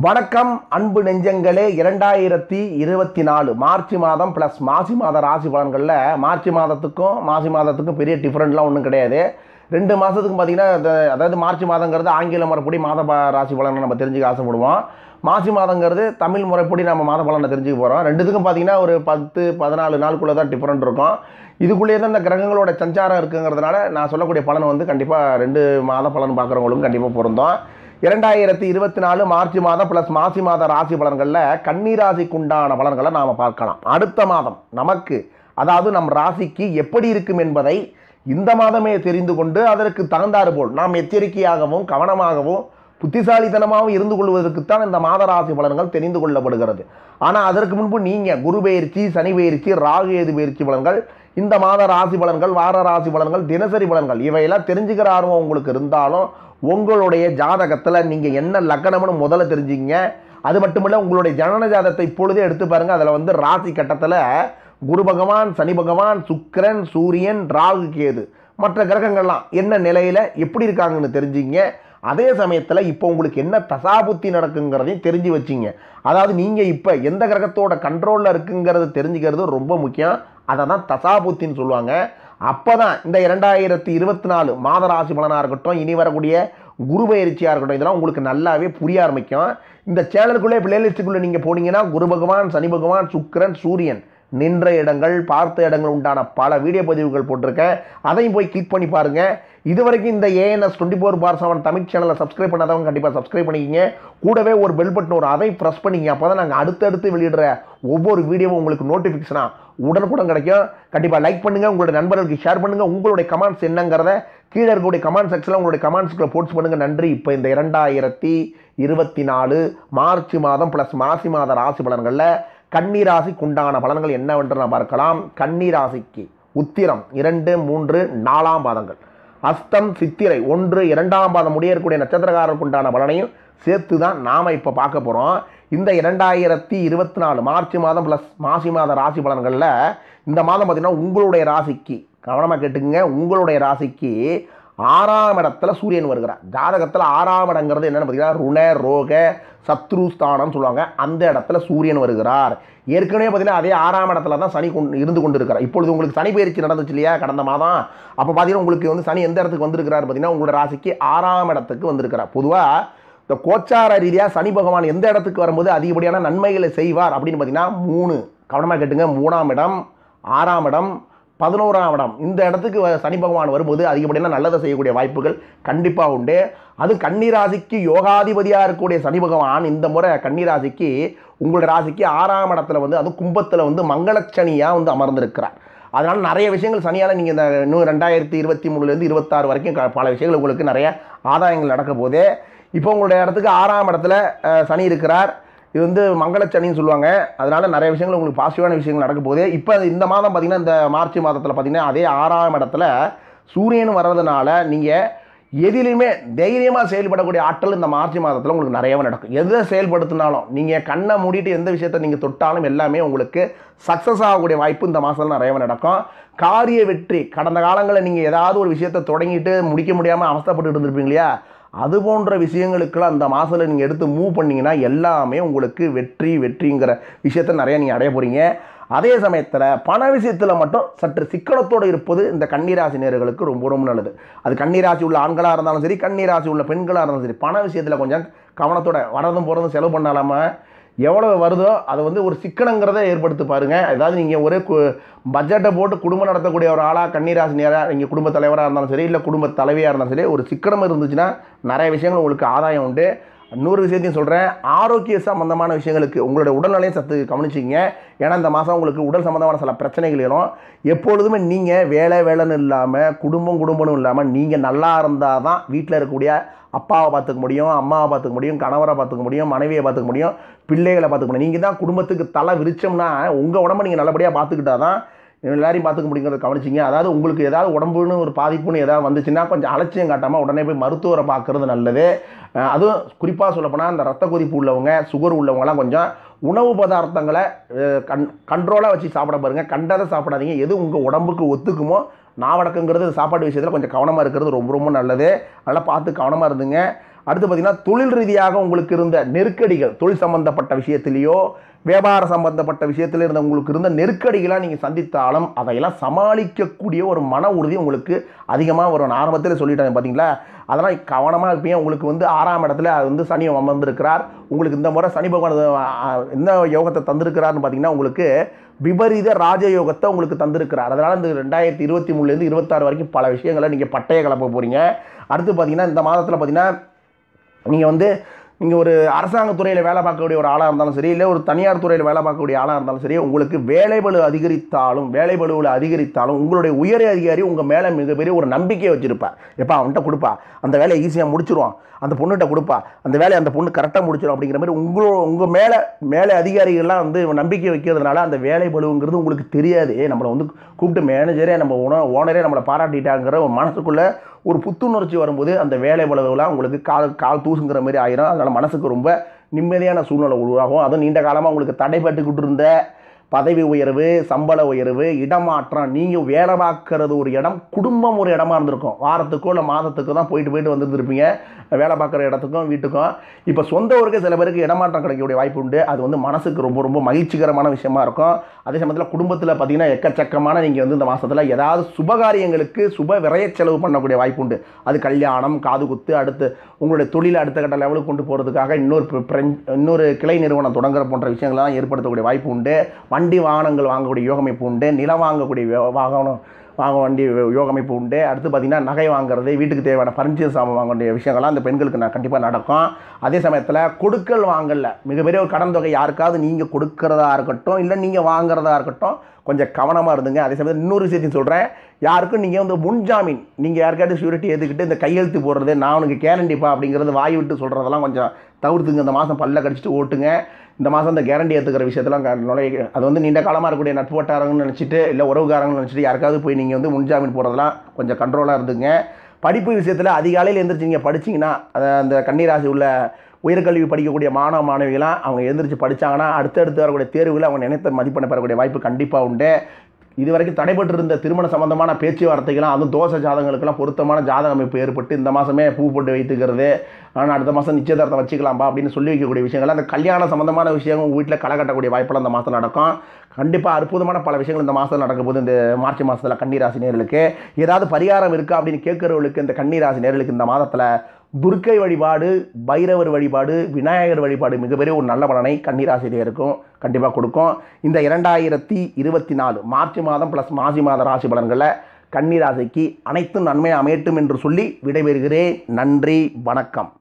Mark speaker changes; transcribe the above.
Speaker 1: வணக்கம் அன்பு நெஞ்சங்களே. 2024 மார்ச் மாதம் ப்ளஸ் மாசி மாத ராசி பலன்களில் மார்ச் மாதத்துக்கும் பெரிய டிஃப்ரெண்ட்லாம் ஒன்றும் கிடையாது. 2 மாதத்துக்கும் பார்த்திங்கன்னா அதாவது மார்ச் மாதங்கிறது ஆங்கில முறைப்படி ராசி பலனை நம்ம தெரிஞ்சுக்க ஆசைப்படுவோம். மாசி மாதங்கிறது தமிழ் முறைப்படி நம்ம மாத பலனை தெரிஞ்சுக்க போகிறோம். ரெண்டுத்துக்கும் பார்த்திங்கன்னா ஒரு 10-14 நாளுக்குள்ளே தான் டிஃப்ரெண்ட் இருக்கும். இதுக்குள்ளேயே தான் இந்த கிரகங்களோட சஞ்சாரம் இருக்குங்கிறதுனால நான் சொல்லக்கூடிய பலன் வந்து கண்டிப்பாக 2 மாத பலன் பார்க்குறவங்களுக்கும் கண்டிப்பாக பொருந்தும். 2024 மார்ச் மாதம் ப்ளஸ் மாசி மாத ராசி பலன்களில் கன்னி ராசிக்குண்டான பலன்களை நாம் பார்க்கலாம். அடுத்த மாதம் நமக்கு அதாவது நம் ராசிக்கு எப்படி இருக்கும் என்பதை இந்த மாதமே தெரிந்து கொண்டு அதற்கு தகுந்தாறு போல் நாம் எச்சரிக்கையாகவும் கவனமாகவும் புத்திசாலித்தனமாகவும் இருந்து கொள்வதற்குத்தான் இந்த மாத ராசி பலன்கள் தெரிந்து கொள்ளப்படுகிறது. ஆனால் அதற்கு முன்பு நீங்கள் குரு பயிற்சி, சனி பயிற்சி, ராகு கேது பயிற்சி பலன்கள், இந்த மாத ராசி பலன்கள், வார ராசி பலன்கள், தினசரி பலன்கள் இவையெல்லாம் தெரிஞ்சுக்கிற ஆர்வம் உங்களுக்கு இருந்தாலும் உங்களுடைய ஜாதகத்தில் நீங்கள் என்ன லக்னம்னு முதல்ல தெரிஞ்சுங்க. அது மட்டுமில்லை, உங்களுடைய ஜனன ஜாதகத்தை இப்பொழுதே எடுத்து பாருங்கள். அதில் வந்து ராசி கட்டத்தில் குரு பகவான், சனி பகவான், சுக்கிரன், சூரியன், ராகு கேது மற்ற கிரகங்கள்லாம் என்ன நிலையில் எப்படி இருக்காங்கன்னு தெரிஞ்சுங்க. அதே சமயத்தில் இப்போ உங்களுக்கு என்ன தசாபுத்தி நடக்குங்கிறதையும் தெரிஞ்சு வச்சிங்க. அதாவது நீங்கள் இப்போ எந்த கிரகத்தோட கண்ட்ரோலில் இருக்குங்கிறது தெரிஞ்சுக்கிறது ரொம்ப முக்கியம். அதை தான் தசாபுத்தின்னு சொல்லுவாங்க. அப்போ தான் இந்த 2024 மாத ராசி பலனாக இருக்கட்டும், இனி வரக்கூடிய குரு பயிற்சியாக இருக்கட்டும், இதெல்லாம் உங்களுக்கு நல்லாவே புரிய ஆரம்பிக்கும். இந்த சேனலுக்குள்ளே பிளேலிஸ்ட்டுக்குள்ளே நீங்கள் போனீங்கன்னா குரு பகவான், சனி பகவான், சுக்கிரன், சூரியன் நின்ற இடங்கள், பார்த்த இடங்கள் உண்டான பல வீடியோ பதிவுகள் போட்டிருக்கேன். அதையும் போய் கிளிக் பண்ணி பாருங்கள். இது வரைக்கும் இந்த ANS 24/7 தமிழ் சேனலை சப்ஸ்கிரைப் பண்ணாதவங்க கண்டிப்பாக சப்ஸ்கிரைப் பண்ணிக்கிங்க. கூடவே ஒரு பெல் பட்டன் வரும், அதை ப்ரெஸ் பண்ணிங்க. அப்போ தான் நாங்கள் அடுத்தடுத்து வெளியிடுற ஒவ்வொரு வீடியோவும் உங்களுக்கு நோட்டிஃபிகேஷனாக உடனுக்குடன் கிடைக்கும். கண்டிப்பாக லைக் பண்ணுங்கள், உங்களுடைய நண்பர்களுக்கு ஷேர் பண்ணுங்கள். உங்களுடைய கமெண்ட்ஸ் என்னங்கிறத கீழே இருக்கக்கூடிய கமெண்ட் செக்ஷனில் உங்களுடைய கமெண்ட்ஸ்களை போஸ்ட் பண்ணுங்கள். நன்றி. இப்போ இந்த 2024 மார்ச் மாதம் ப்ளஸ் மாசி மாத ராசி பலன்களில் கன்னி ராசிக்கு உண்டான பலன்கள் என்னவென்று நான் பார்க்கலாம். கன்னி ராசிக்கு உத்திரம் 2, 3, 4 பாதங்கள், அஸ்தம், சித்திரை 1, 2 பாதம் முடியக்கூடிய நட்சத்திரக்காரருக்கு உண்டான பலனையும் சேர்த்து தான் நாம் இப்போ பார்க்க போகிறோம். இந்த 2024 மார்ச் மாதம் ப்ளஸ் மாசி மாத ராசி பலன்களில் இந்த மாதம் பார்த்திங்கன்னா உங்களுடைய ராசிக்கு கவனமாக கேட்டுக்குங்க. உங்களுடைய ராசிக்கு 6ஆம் இடத்துல சூரியன் வருகிறார். ஜாதகத்தில் 6ஆம் இடங்கிறது என்னென்னு பார்த்தீங்கன்னா ருண ரோக சத்ருஸ்தானம் சொல்லுவாங்க. அந்த இடத்துல சூரியன் வருகிறார். ஏற்கனவே பார்த்தீங்கன்னா அதே 6ஆம் இடத்துல தான் சனி இருந்து கொண்டு இருக்கிறார். இப்பொழுது உங்களுக்கு சனி பயிற்சி நடந்துச்சு இல்லையா கடந்த மாதம். அப்போ பார்த்தீங்கன்னா உங்களுக்கு வந்து சனி எந்த இடத்துக்கு வந்திருக்கிறார் பார்த்தீங்கன்னா உங்களோட ராசிக்கு 6ஆம் இடத்துக்கு வந்திருக்கிறார். பொதுவாக இந்த கோச்சார ரீதியாக சனி பகவான் எந்த இடத்துக்கு வரும்போது அதிகப்படியான நன்மைகளை செய்வார் அப்படின்னு பார்த்தீங்கன்னா 3 கவனமாக கேட்டுங்க. 3ஆம் இடம், 6ஆம் இடம், 11ஆம் இடம் இந்த இடத்துக்கு சனி பகவான் வரும்போது அதிகப்படியான நல்லதை செய்யக்கூடிய வாய்ப்புகள் கண்டிப்பாக உண்டு. அது கன்னி ராசிக்கு யோகாதிபதியாக இருக்கக்கூடிய சனி பகவான் இந்த முறை கன்னி ராசிக்கு உங்களுடைய ராசிக்கு 6ஆம் இடத்துல வந்து அது கும்பத்தில் வந்து மங்களச்சனியாக வந்து அமர்ந்திருக்கிறார். அதனால் நிறைய விஷயங்கள் சனியால் நீங்கள் இந்த இன்னும் 2023 26 வரைக்கும் பல விஷயங்கள் உங்களுக்கு நிறைய ஆதாயங்கள் நடக்க போகுது. இப்போ உங்களுடைய இடத்துக்கு 6ஆம் இடத்துல சனி இருக்கிறார். இது வந்து மங்களச்சனின்னு சொல்லுவாங்க. அதனால் நிறைய விஷயங்கள் உங்களுக்கு பாசிட்டிவான விஷயங்கள் நடக்க போகுது. இப்போ இந்த மாதம் பார்த்திங்கன்னா இந்த மார்ச் மாதத்தில் பார்த்திங்கன்னா அதே 6ஆம் இடத்துல சூரியன் வர்றதுனால நீங்கள் எதிலையுமே தைரியமாக செயல்படக்கூடிய ஆற்றல் இந்த மார்ச் மாதத்தில் உங்களுக்கு நிறையவே நடக்கும். எதை செயல்படுத்தினாலும் நீங்கள் கண்ணை மூடிட்டு எந்த விஷயத்தை நீங்கள் தொட்டாலும் எல்லாமே உங்களுக்கு சக்ஸஸ் ஆகக்கூடிய வாய்ப்பு இந்த மாதத்தில் நிறையவே நடக்கும். காரிய வெற்றி, கடந்த காலங்களில் நீங்கள் ஏதாவது ஒரு விஷயத்தை தொடங்கிட்டு முடிக்க முடியாமல் அவஸ்தைப்பட்டு இருந்திருப்பீங்க இல்லையா, அது போன்ற விஷயங்களுக்கெல்லாம் அந்த மாதத்தில் நீங்கள் எடுத்து மூவ் பண்ணிங்கன்னா எல்லாமே உங்களுக்கு வெற்றிங்கிற விஷயத்தை நிறைய நீங்கள் அடைய போகிறீங்க. அதே சமயத்தில் பண விஷயத்தில் மட்டும் சற்று சிக்கனத்தோடு இருப்பது இந்த கன்னிராசி நேயர்களுக்கு ரொம்ப ரொம்ப நல்லது. அது கன்னிராசி உள்ள ஆண்களாக இருந்தாலும் சரி, கன்னிராசி உள்ள பெண்களாக இருந்தாலும் சரி, பண விஷயத்தில் கொஞ்சம் கவனத்தோட வரதும் போகிறதும் செலவு பண்ணாலாமல் எவ்வளோ வருதோ அதை வந்து ஒரு சிக்கனங்கிறத ஏற்படுத்தி பாருங்கள். அதாவது நீங்கள் ஒரு பட்ஜெட்டை போட்டு குடும்பம் நடத்தக்கூடிய ஒரு ஆளாக கன்னிராசி நேராக நீங்கள் குடும்ப தலைவராக இருந்தாலும் சரி, இல்லை குடும்ப தலைவியாக இருந்தாலும் சரி, ஒரு சிக்கனம் இருந்துச்சுன்னா நிறைய விஷயங்கள் உங்களுக்கு ஆதாயம் உண்டு. இன்னொரு விஷயத்தையும் சொல்கிறேன், ஆரோக்கிய சம்பந்தமான விஷயங்களுக்கு உங்களுடைய உடல்நிலையை சற்று கவனிச்சிங்க. ஏன்னா இந்த மாதம் உங்களுக்கு உடல் சம்பந்தமான சில பிரச்சனைகள் வரும். எப்பொழுதுமே நீங்கள் வேலைன்னு இல்லாமல் குடும்பம்னு இல்லாமல் நீங்கள் நல்லா இருந்தால் தான் வீட்டில் இருக்கக்கூடிய அப்பாவை பார்த்துக்க முடியும், அம்மாவை பார்த்துக்க முடியும், கணவரை பார்த்துக்க முடியும், மனைவியை பார்த்துக்க முடியும், பிள்ளைகளை பார்த்துக்க முடியும். நீங்கள் தான் குடும்பத்துக்கு தலை விரிச்சோம்னா உங்கள் உடம்பை நீங்கள் நல்லபடியாக பார்த்துக்கிட்டா தான் எல்லாரையும் பார்த்துக்க முடியுங்கிறத கவனிச்சிங்க. அதாவது உங்களுக்கு ஏதாவது உடம்புன்னு ஒரு பாதிப்புன்னு ஏதாவது வந்துச்சுன்னா கொஞ்சம் அலட்சியம் காட்டாமல் உடனே போய் மருத்துவரை பார்க்குறது நல்லது. அதுவும் குறிப்பாக சொல்லப்போனால் இந்த ரத்த கொதிப்பு உள்ளவங்க, சுகர் உள்ளவங்கலாம் கொஞ்சம் உணவு பதார்த்தங்களை கண்ட்ரோலாக வச்சு சாப்பிட பாருங்கள். கண்டதை சாப்பிடாதீங்க. எது உங்கள் உடம்புக்கு ஒத்துக்குமோ நாவடக்குங்கிறது சாப்பாடு விஷயத்தில் கொஞ்சம் கவனமாக இருக்கிறது ரொம்ப ரொம்ப நல்லது. அதனால் பார்த்து கவனமாக இருந்துங்க. அடுத்து பார்த்தீங்கன்னா தொழில் ரீதியாக உங்களுக்கு இருந்த நெருக்கடிகள், தொழில் சம்பந்தப்பட்ட விஷயத்திலேயோ வியாபார சம்பந்தப்பட்ட விஷயத்தில் இருந்த உங்களுக்கு இருந்த நெருக்கடிகளாக நீங்கள் சந்தித்தாலும் அதையெல்லாம் சமாளிக்கக்கூடிய ஒரு மன உறுதி உங்களுக்கு அதிகமாக வரும். நான் ஆரம்பத்தில் சொல்லிட்டேன் பார்த்தீங்களா, அதெல்லாம் கவனமாக இருப்பீங்க. உங்களுக்கு வந்து 6ஆம் இடத்துல அது வந்து சனி அமர்ந்திருக்கிறார். உங்களுக்கு இந்த முறை சனி பகவான் என்ன யோகத்தை தந்திருக்கிறார்னு பார்த்தீங்கன்னா, உங்களுக்கு விபரீத ராஜயோகத்தை உங்களுக்கு தந்திருக்கிறார். அதனால் இந்த 2023லேருந்து 26 வரைக்கும் பல விஷயங்களை நீங்கள் பட்டைய கிளப்ப போகிறீங்க. அடுத்து பார்த்தீங்கன்னா இந்த மாதத்தில் பார்த்தீங்கன்னா நீங்கள் ஒரு அரசாங்கத்துறையில் வேலை பார்க்கக்கூடிய ஒரு ஆளாக இருந்தாலும் சரி, இல்லை ஒரு தனியார் துறையில் வேலை பார்க்கக்கூடிய ஆளாக இருந்தாலும் சரி, உங்களுக்கு வேலைபளு அதிகரித்தாலும் உங்களுடைய உயர் அதிகாரி உங்கள் மேலே மிகப்பெரிய ஒரு நம்பிக்கையை வச்சுருப்பார். எப்போ அவன்கிட்ட கொடுப்பா, அந்த வேலையை ஈஸியாக முடிச்சிருவான், அந்த பொண்ணுகிட்ட கொடுப்பா, அந்த வேலையை அந்த பொண்ணு கரெக்டாக முடிச்சிடும் அப்படிங்கிற மாதிரி உங்கள் மேலே அதிகாரிகள்லாம் வந்து நம்பிக்கை வைக்கிறதுனால அந்த வேலை பளுங்கிறது உங்களுக்கு தெரியாது. நம்மளை வந்து கூப்பிட்டு மேனேஜரே நம்ம ஓனரே நம்மளை பாராட்டிட்டாங்கிற ஒரு மனசுக்குள்ளே ஒரு புத்துணர்ச்சி வரும்போது அந்த வேலை பளுவெல்லாம் உங்களுக்கு கால் தூசுங்கிற மாதிரி ஆயிரும். அதனால் மனசுக்கு ரொம்ப நிம்மதியான சூழ்நிலை உருவாகும். அதுவும் நீண்ட காலமாக உங்களுக்கு தடைப்பட்டுக்கிட்டு இருந்த பதவி உயர்வு, சம்பள உயர்வு, இடமாற்றம், நீங்கள் வேலை பார்க்குறது ஒரு இடம், குடும்பம் ஒரு இடமா இருந்திருக்கும். வாரத்துக்கோ இல்லை மாதத்துக்கோ தான் போயிட்டு வந்துருந்துருப்பீங்க வேலை பார்க்குற இடத்துக்கும் வீட்டுக்கும். இப்போ சொந்த ஊருக்கு சில பேருக்கு இடமாற்றம் கிடைக்கக்கூடிய வாய்ப்பு உண்டு. அது வந்து மனசுக்கு ரொம்ப ரொம்ப மகிழ்ச்சிகரமான விஷயமா இருக்கும். அதே சமயத்தில் குடும்பத்தில் பார்த்தீங்கன்னா எக்கச்சக்கமான நீங்கள் வந்து இந்த மாதத்தில் ஏதாவது சுபகாரியங்களுக்கு சுப விரைய செலவு பண்ணக்கூடிய வாய்ப்பு உண்டு. அது கல்யாணம், காது குத்து, அடுத்து உங்களுடைய தொழிலை அடுத்த கட்ட லெவலுக்கு கொண்டு போகிறதுக்காக இன்னொரு கிளை நிறுவனம் தொடங்குற போன்ற விஷயங்கள்லாம் ஏற்படுத்தக்கூடிய வாய்ப்பு உண்டு. வண்டி வாகனங்கள் வாங்கக்கூடிய யோகமைப்பு உண்டு. நிலம் வாங்கக்கூடிய வண்டி யோகமைப்பு உண்டு. அடுத்து பார்த்திங்கன்னா நகை வாங்குறது, வீட்டுக்கு தேவையான பர்னிச்சர் சாமான் வாங்கக்கூடிய விஷயங்கள்லாம் அந்த பெண்களுக்கு கண்டிப்பாக நடக்கும். அதே சமயத்தில் கொடுக்கல் வாங்கல மிகப்பெரிய ஒரு கடன் தொகை யாருக்காவது நீங்கள் கொடுக்கறதா இருக்கட்டும், இல்லை நீங்கள் வாங்குறதா இருக்கட்டும், கொஞ்சம் கவனமாக இருந்துங்க. அதே சமயத்தில் இன்னொரு விஷயத்தையும் சொல்கிறேன், யாருக்கும் நீங்கள் வந்து முன்ஜாமீன் நீங்கள் யாருக்காவது ஷூரிட்டி ஏற்றுக்கிட்டு இந்த கையெழுத்து போடுறது, நான் உனக்கு கேரண்டிப்பா அப்படிங்கிறது வாய் விட்டு சொல்கிறதெல்லாம் கொஞ்சம் தவிர்த்துங்க. இந்த மாதம் பல்ல கடிச்சிட்டு ஓட்டுங்க. இந்த மாதம் இந்த கேரண்டி ஏற்றுக்கிற விஷயத்தெல்லாம் அது வந்து நீண்ட காலமாக இருக்கக்கூடிய நட்பு வட்டாரங்கன்னு நினச்சிட்டு, இல்லை உறவுகாரங்கன்னு நினச்சிட்டு யாருக்காவது போய் நீங்கள் வந்து முன்ஜாமீன் போடுறதெல்லாம் கொஞ்சம் கண்ட்ரோலாக இருந்துங்க. படிப்பு விஷயத்தில் அதிகாலையில் எழுந்திரிச்சு நீங்கள் படிச்சிங்கன்னா, அந்த கன்னிராசி உள்ள உயர்கல்வி படிக்கக்கூடிய மாணவ மாணவிகளாம் அவங்க எழுந்திரிச்சு படித்தாங்கன்னா அடுத்தடுத்து வரக்கூடிய தேர்வுகளை அவங்க நினைத்த மதிப்பெண்ணை பெறக்கூடிய வாய்ப்பு கண்டிப்பாக உண்டு. இதுவரைக்கும் தடைபட்டு இருந்த திருமண சம்பந்தமான பேச்சுவார்த்தைகள்லாம், அதுவும் தோசை ஜாதகங்களுக்கெல்லாம் பொருத்தமான ஜாதக அமைப்பு ஏற்பட்டு இந்த மாதமே பூ போட்டு வைத்துக்கிறது, ஆனால் அடுத்த மாதம் நிச்சயதார்த்தம் வச்சுக்கலாம்பா அப்படின்னு சொல்லி வைக்கக்கூடிய விஷயங்கள், அந்த கல்யாண சம்பந்தமான விஷயங்கள் உங்கள் வீட்டில் களை கட்டக்கூடிய வாய்ப்பெல்லாம் இந்த மாதம் நடக்கும். கண்டிப்பாக அற்புதமான பல விஷயங்கள் இந்த மாதத்தில் நடக்கும்போது இந்த மார்ச் மாதத்தில் கன்னிராசி நேயர்களுக்கு ஏதாவது பரிகாரம் இருக்கா அப்படின்னு கேட்குறவர்களுக்கு இந்த கன்னிராசி நேயர்களுக்கு இந்த மாதத்தில் துர்க்கை வழிபாடு, பைரவர் வழிபாடு, விநாயகர் வழிபாடு மிகப்பெரிய ஒரு நல்ல பலனை கன்னிராசியினருக்கும் கண்டிப்பாக கொடுக்கும். இந்த 2024 மார்ச் மாதம் ப்ளஸ் மாசி மாத ராசி பலன்களில் கன்னிராசிக்கு அனைத்தும் நன்மை அமையட்டும் என்று சொல்லி விடைபெறுகிறேன். நன்றி, வணக்கம்.